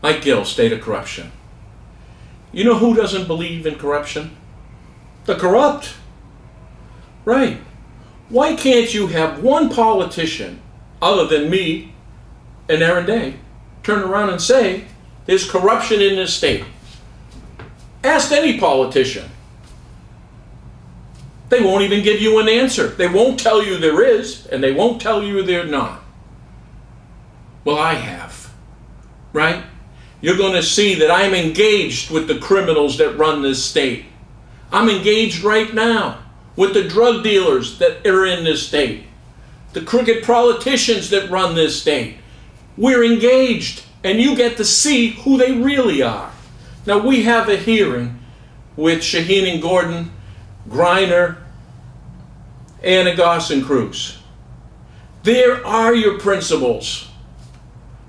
Mike Gill, state of corruption. You know who doesn't believe in corruption? The corrupt. Right. Why can't you have one politician, other than me and Aaron Day, turn around and say, there's corruption in this state? Ask any politician. They won't even give you an answer. They won't tell you there is, and they won't tell you there's not. Well, I have. Right? You're going to see that I'm engaged with the criminals that run this state. I'm engaged right now with the drug dealers that are in this state, the crooked politicians that run this state. We're engaged, and you get to see who they really are. Now, we have a hearing with Shaheen and Gordon, Griner, and Agas and Cruz. There are your principles.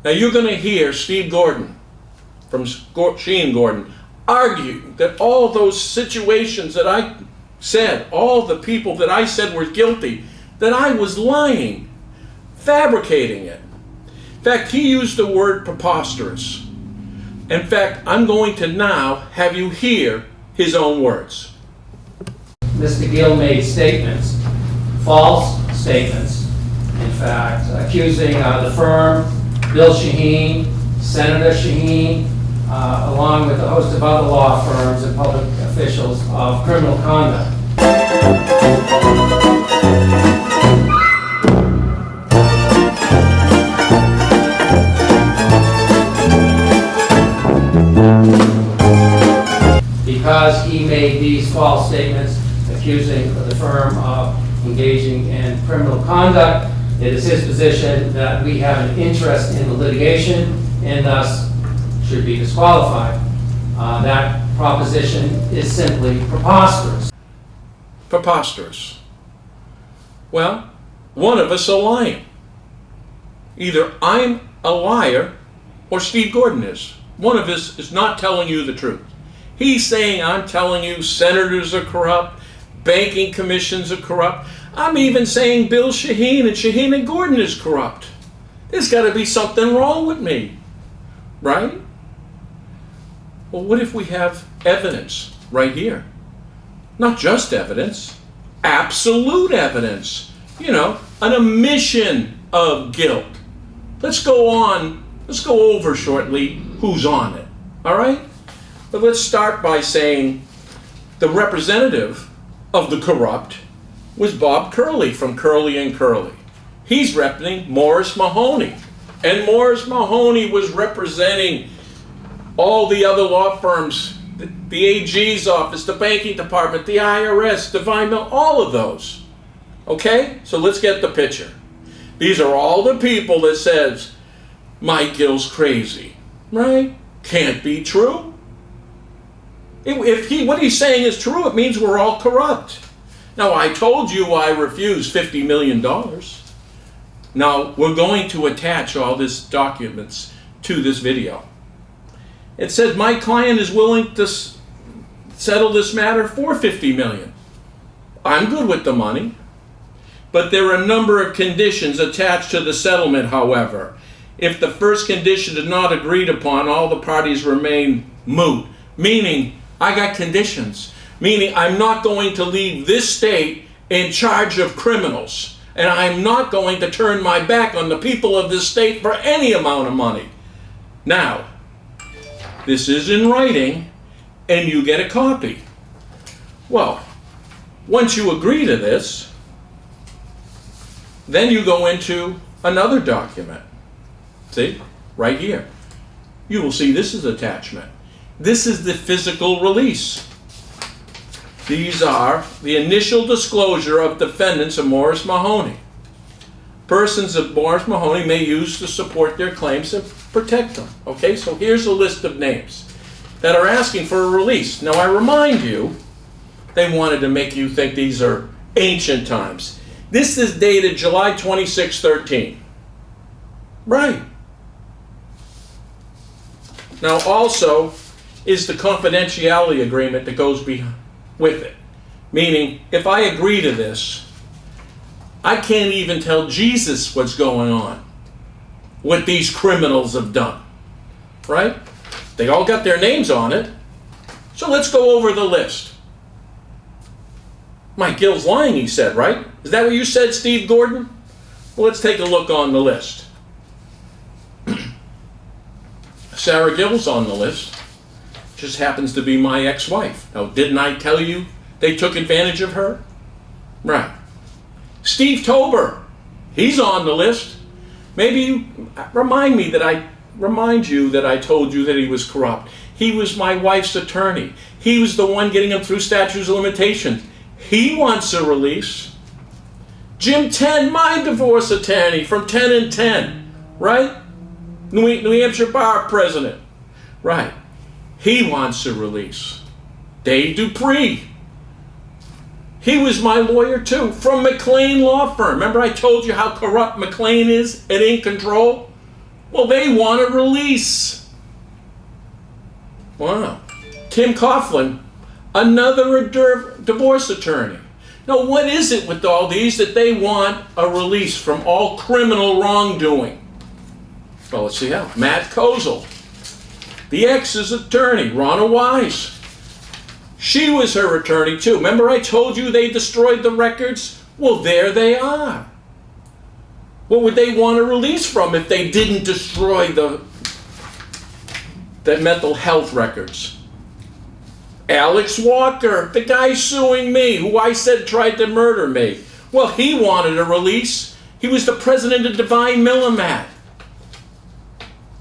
Now, you're going to hear Steve Gordon from Shaheen Gordon argue that all those situations that I said, all the people that I said were guilty, that I was lying, fabricating it. In fact, he used the word preposterous. In fact, I'm going to now have you hear his own words. Mr. Gill made statements, false statements, in fact, accusing the firm, Bill Shaheen, Senator Shaheen, along with a host of other law firms and public officials of criminal conduct. Because he made these false statements accusing the firm of engaging in criminal conduct, it is his position that we have an interest in the litigation and thus should be disqualified. That proposition is simply preposterous. Preposterous. Well, one of us are lying. Either I'm a liar or Steve Gordon is. One of us is not telling you the truth. He's saying I'm telling you senators are corrupt, banking commissions are corrupt. I'm even saying Bill Shaheen and Gordon is corrupt. There's got to be something wrong with me, right? Well, what if we have evidence right here? Not just evidence, absolute evidence. You know, an admission of guilt. Let's go over shortly who's on it, all right? But let's start by saying the representative of the corrupt was Bob Curley from Curley and Curley. He's representing Morris Mahoney. And Morris Mahoney was representing all the other law firms, the AG's office, the banking department, the IRS, Divine Mill, all of those. Okay? So let's get the picture. These are all the people that says, Mike Gill's crazy. Right? Can't be true. If what he's saying is true, it means we're all corrupt. Now, I told you I refused $50 million. Now, we're going to attach all these documents to this video. It says my client is willing to settle this matter for $50 million. I'm good with the money. But there are a number of conditions attached to the settlement, however. If the first condition is not agreed upon, all the parties remain moot. Meaning, I got conditions. Meaning, I'm not going to leave this state in charge of criminals. And I'm not going to turn my back on the people of this state for any amount of money. Now, this is in writing, and you get a copy. Well, once you agree to this, then you go into another document. See, right here. You will see this is attachment. This is the physical release. These are the initial disclosure of defendants of Morris Mahoney. Persons of Morris Mahoney may use to support their claims and protect them. Okay, so here's a list of names that are asking for a release. Now I remind you, they wanted to make you think these are ancient times. This is dated July 26, 13. Right. Now also is the confidentiality agreement that goes with it. Meaning, if I agree to this, I can't even tell Jesus what's going on, what these criminals have done. right? They all got their names on it. So let's go over the list. Mike Gill's lying, he said, right? Is that what you said, Steve Gordon? Well, let's take a look on the list. Sarah Gill's on the list. Just happens to be my ex-wife. Now, didn't I tell you they took advantage of her? Right. Steve Tober, he's on the list. Maybe you remind you that I told you that he was corrupt. He was my wife's attorney. He was the one getting him through statutes of limitations. He wants a release. Jim 10, my divorce attorney from 10 and 10, right? New Hampshire Bar President, right? He wants a release. Dave Dupree, he was my lawyer too, from McLean Law Firm. Remember I told you how corrupt McLean is at In Control? Well, they want a release. Wow. Tim Coughlin, another divorce attorney. Now, what is it with all these that they want a release from all criminal wrongdoing? Well, let's see how. Matt Kozel, the ex's attorney, Ronna Wise. She was her attorney too. Remember I told you they destroyed the records? Well, there they are. What would they want a release from if they didn't destroy the mental health records? Alex Walker, the guy suing me, who I said tried to murder me. Well, he wanted a release. He was the president of Divine Millimat.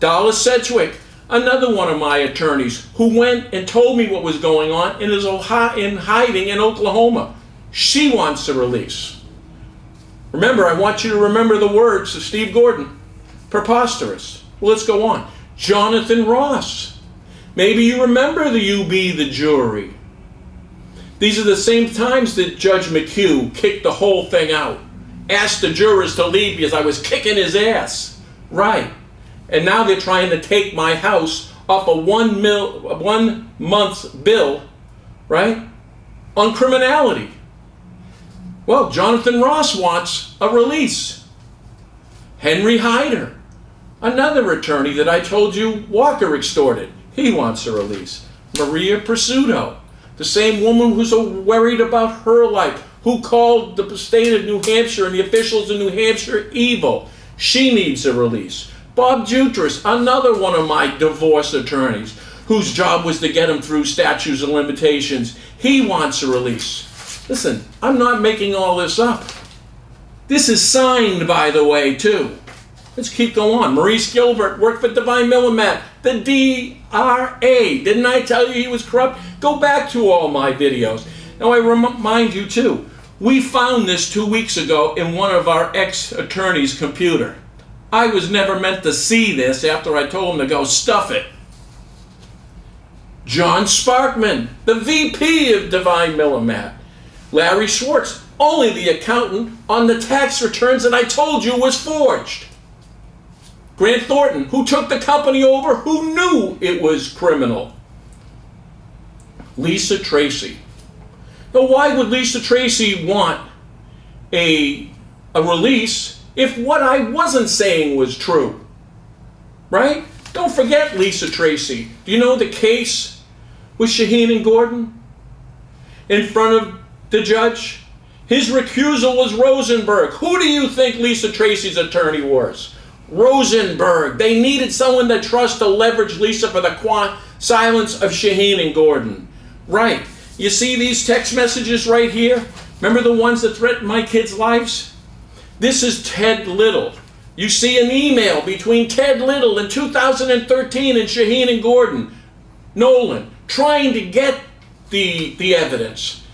Dallas Sedgwick, another one of my attorneys, who went and told me what was going on and is in hiding in Oklahoma. She wants a release. Remember, I want you to remember the words of Steve Gordon. Preposterous. Well, let's go on. Jonathan Ross. Maybe you remember the You Be the Jury. These are the same times that Judge McHugh kicked the whole thing out. Asked the jurors to leave because I was kicking his ass. Right. And now they're trying to take my house off a 1 month's bill, right, on criminality. Well, Jonathan Ross wants a release. Henry Hyder, another attorney that I told you Walker extorted, he wants a release. Maria Pursuto, the same woman who's so worried about her life, who called the state of New Hampshire and the officials in New Hampshire evil, she needs a release. Bob Jutras, another one of my divorce attorneys, whose job was to get him through statutes of limitations, he wants a release. Listen, I'm not making all this up. This is signed, by the way, too. Let's keep going on. Maurice Gilbert worked for Divine Millimat, the DRA. Didn't I tell you he was corrupt? Go back to all my videos. Now I remind you, too, we found this 2 weeks ago in one of our ex-attorney's computer. I was never meant to see this after I told him to go stuff it. John Sparkman, the VP of Divine Millimat. Larry Schwartz, only the accountant on the tax returns that I told you was forged. Grant Thornton, who took the company over, who knew it was criminal. Lisa Tracy. Now, why would Lisa Tracy want a release if what I wasn't saying was true? Right? Don't forget Lisa Tracy. Do you know the case with Shaheen and Gordon in front of the judge? His recusal was Rosenberg. Who do you think Lisa Tracy's attorney was? Rosenberg. They needed someone to trust to leverage Lisa for the silence of Shaheen and Gordon. Right. You see these text messages right here? Remember the ones that threatened my kids' lives? This is Ted Little. You see an email between Ted Little in 2013 and Shaheen and Gordon, Nolan, trying to get the evidence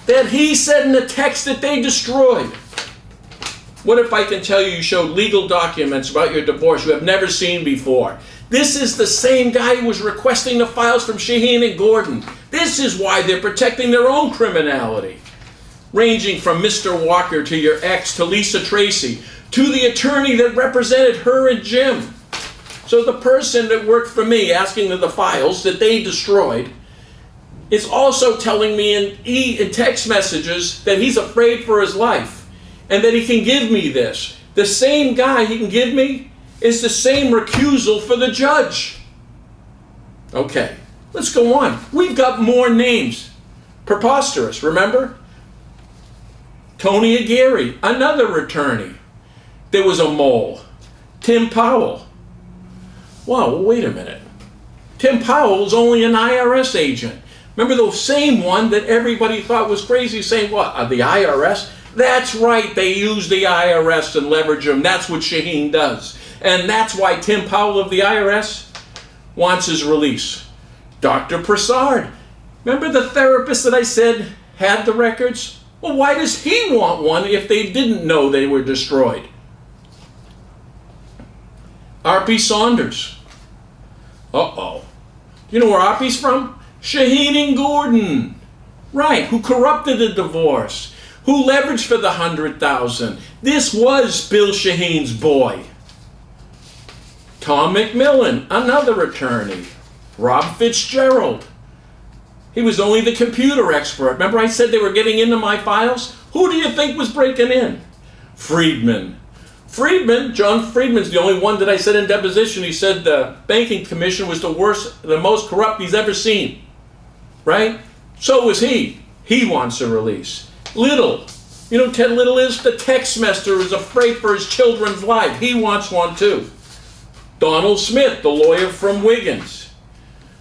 that he said in the text that they destroyed. What if I can tell you you showed legal documents about your divorce you have never seen before? This is the same guy who was requesting the files from Shaheen and Gordon. This is why they're protecting their own criminality. Ranging from Mr. Walker to your ex to Lisa Tracy to the attorney that represented her and Jim. So the person that worked for me asking for the files that they destroyed is also telling me in text messages that he's afraid for his life and that he can give me this. The same guy he can give me is the same recusal for the judge. Okay, let's go on. We've got more names. Preposterous, remember? Tony Aguirre, another attorney. There was a mole. Tim Powell. Wow, wait a minute. Tim Powell was only an IRS agent. Remember the same one that everybody thought was crazy, saying, what, the IRS? That's right, they use the IRS and leverage them. That's what Shaheen does. And that's why Tim Powell of the IRS wants his release. Dr. Prasad, remember the therapist that I said had the records? Well, why does he want one if they didn't know they were destroyed? R.P. Saunders. Uh-oh. You know where R.P.'s from? Shaheen and Gordon. Right, who corrupted the divorce, who leveraged for the $100,000. This was Bill Shaheen's boy. Tom McMillan, another attorney. Rob Fitzgerald. He was only the computer expert. Remember I said they were getting into my files? Who do you think was breaking in? Friedman. John Friedman's the only one that I said in deposition. He said the banking commission was the worst, the most corrupt he's ever seen. Right? So was he. He wants a release. Little. You know who Ted Little is? The text master who's afraid for his children's life. He wants one too. Donald Smith, the lawyer from Wiggins.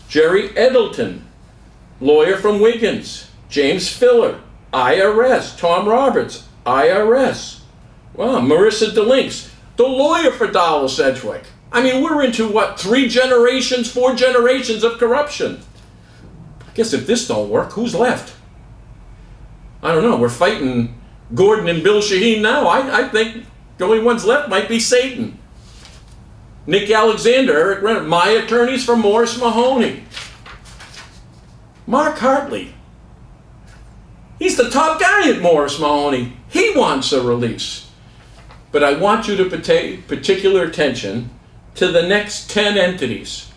Jerry Edelton, lawyer from Wiggins. James Filler, IRS. Tom Roberts, IRS. Wow, Marissa DeLinks, the lawyer for Dallas Sedgwick. I mean, we're into what, 4 generations of corruption. I guess if this don't work, who's left? I don't know, we're fighting Gordon and Bill Shaheen now. I think the only ones left might be Satan. Nick Alexander, Eric Renner, my attorneys for Morris Mahoney. Mark Hartley. He's the top guy at Morris Mahoney. He wants a release. But I want you to pay particular attention to the next 10 entities.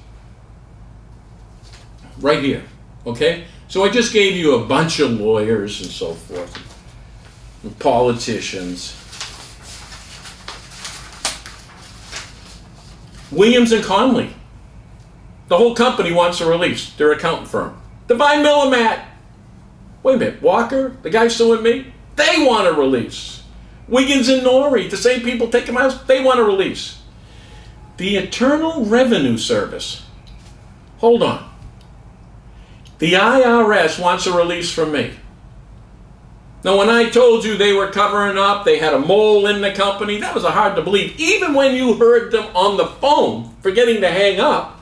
Right here, okay? So I just gave you a bunch of lawyers and so forth, and politicians. Williams and Conley. The whole company wants a release. Their accountant firm. Divine Millimat. Wait a minute, Walker, the guy suing me, they want a release. Wiggins and Norrie, the same people take him out, they want a release. The Internal Revenue Service. Hold on. The IRS wants a release from me. Now, when I told you they were covering up, they had a mole in the company, that was hard to believe. Even when you heard them on the phone, forgetting to hang up,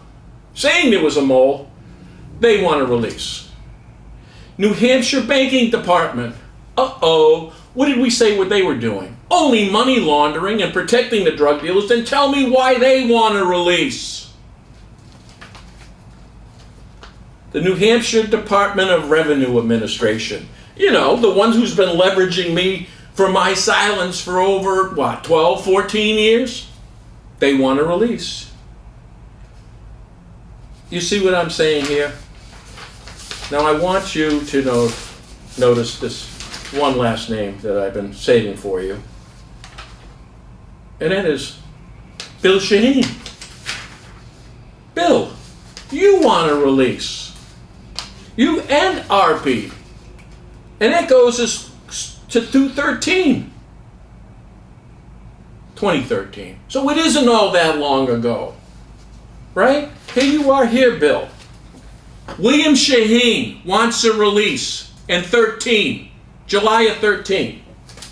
saying there was a mole, they want a release. New Hampshire Banking Department. Uh-oh. What did we say what they were doing? Only money laundering and protecting the drug dealers. Then tell me why they want a release. The New Hampshire Department of Revenue Administration. You know, the ones who's been leveraging me for my silence for over, 12, 14 years? They want a release. You see what I'm saying here? Now I want you to notice this one last name that I've been saving for you. And that is Bill Shaheen. Bill, you want a release. You and RP. And that goes to 2013. So it isn't all that long ago. Right? Here you are here, Bill. William Shaheen wants a release in 13. July of 13.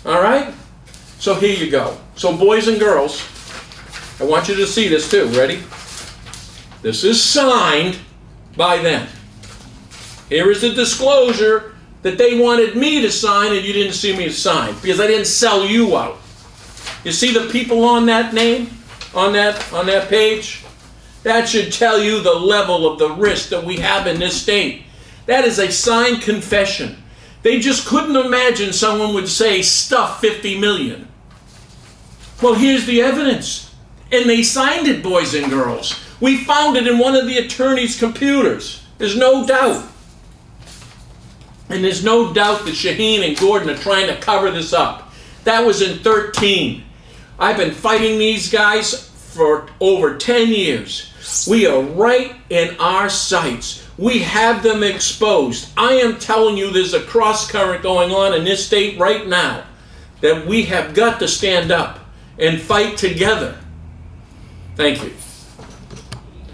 All right? So here you go. So boys and girls, I want you to see this too. Ready? This is signed by them. Here is the disclosure that they wanted me to sign and you didn't see me sign because I didn't sell you out. You see the people on that name, on that page? That should tell you the level of the risk that we have in this state. That is a signed confession. They just couldn't imagine someone would say, stuff 50 million. Well, here's the evidence. And they signed it, boys and girls. We found it in one of the attorney's computers. There's no doubt. And there's no doubt that Shaheen and Gordon are trying to cover this up. That was in 13. I've been fighting these guys for over 10 years. We are right in our sights. We have them exposed. I am telling you, there's a cross current going on in this state right now that we have got to stand up and fight together. Thank you.